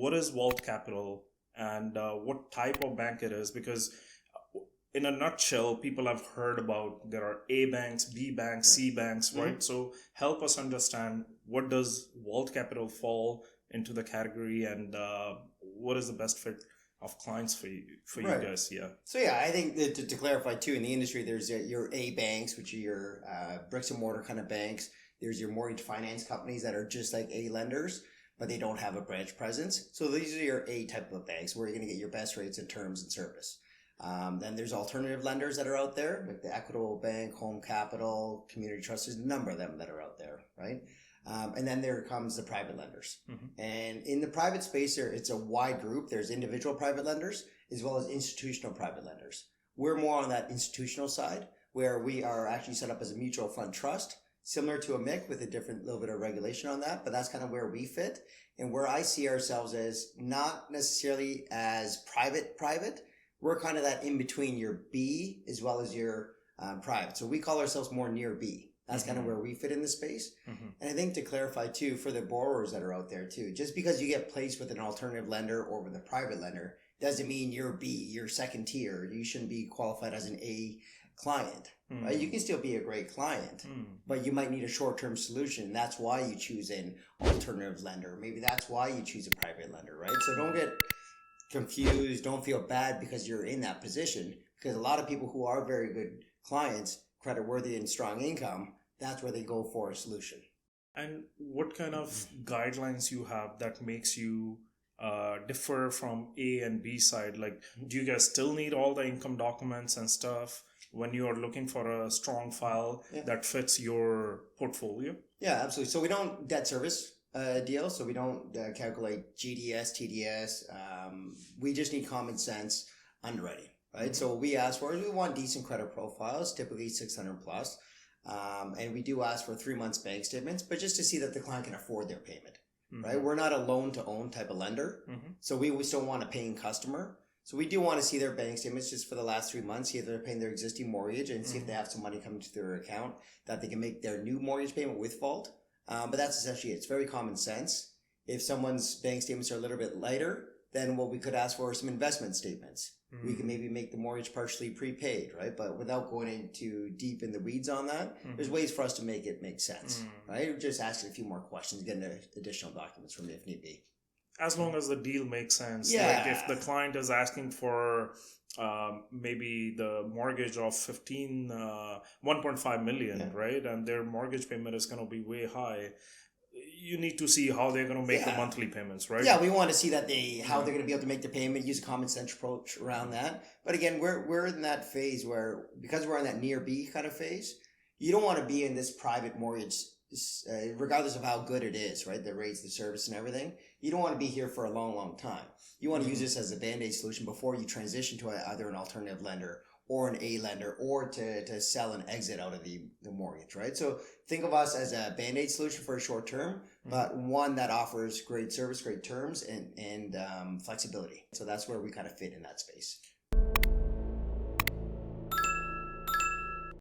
what is Vault Capital and what type of bank it is, because in a nutshell, people have heard about there are A banks, B banks, C banks, right? So help us understand, what does Vault Capital fall into the category, and what is the best fit of clients for you guys? Yeah. So yeah, I think that to clarify too, in the industry, there's your A banks, which are your bricks and mortar kind of banks. There's your mortgage finance companies that are just like A lenders, but they don't have a branch presence. So these are your A type of banks where you're going to get your best rates and terms and service. Then there's alternative lenders that are out there, like the Equitable Bank, Home Capital, Community Trust. There's a number of them that are out there, right? And then there comes the private lenders. And in the private space, it's a wide group. There's individual private lenders as well as institutional private lenders. We're more on that institutional side, where we are actually set up as a mutual fund trust, similar to a MIC with a different little bit of regulation on that, but that's kind of where we fit. And where I see ourselves as not necessarily as private. We're kind of that in between your B as well as your private. So we call ourselves more near B. That's kind of where we fit in the space. And I think to clarify too, for the borrowers that are out there too, just because you get placed with an alternative lender or with a private lender doesn't mean you're B, you're second tier. You shouldn't be qualified as an A client, right? You can still be a great client, but you might need a short-term solution. That's why you choose an alternative lender. Maybe that's why you choose a private lender, right? So don't get confused. Don't feel bad because you're in that position, because a lot of people who are very good clients, credit-worthy and strong income, that's where they go for a solution. And what kind of guidelines you have that makes you differ from A and B side? Like, do you guys still need all the income documents and stuff when you are looking for a strong file that fits your portfolio? Yeah, absolutely. So we don't debt service deal, so we don't calculate GDS, TDS. We just need common sense underwriting, right? So what we ask for is we want decent credit profiles, typically 600 plus. And we do ask for 3 months bank statements, but just to see that the client can afford their payment, right? We're not a loan to own type of lender. So we still want a paying customer. So we do want to see their bank statements just for the last 3 months, see if they're paying their existing mortgage and see if they have some money coming to their account that they can make their new mortgage payment with Vault. But that's essentially it. It's very common sense. If someone's bank statements are a little bit lighter, then what we could ask for are some investment statements. We can maybe make the mortgage partially prepaid, right? But without going into deep in the weeds on that, there's ways for us to make it make sense, right? We're just asking a few more questions, getting additional documents from you if need be. As long as the deal makes sense. Yeah. Like if the client is asking for maybe the mortgage of 1.5 million, right? And their mortgage payment is going to be way high. You need to see how they're going to make the monthly payments, right? Yeah, we want to see that how they're going to be able to make the payment, use a common sense approach around that. But again, we're in that phase where, because we're in that near B kind of phase, you don't want to be in this private mortgage, regardless of how good it is, right? The rates, the service and everything. You don't want to be here for a long, long time. You want to use this as a Band-Aid solution before you transition to either an alternative lender or an A lender, or to sell and exit out of the mortgage, right? So think of us as a Band-Aid solution for a short term, but one that offers great service, great terms, and flexibility. So that's where we kind of fit in that space.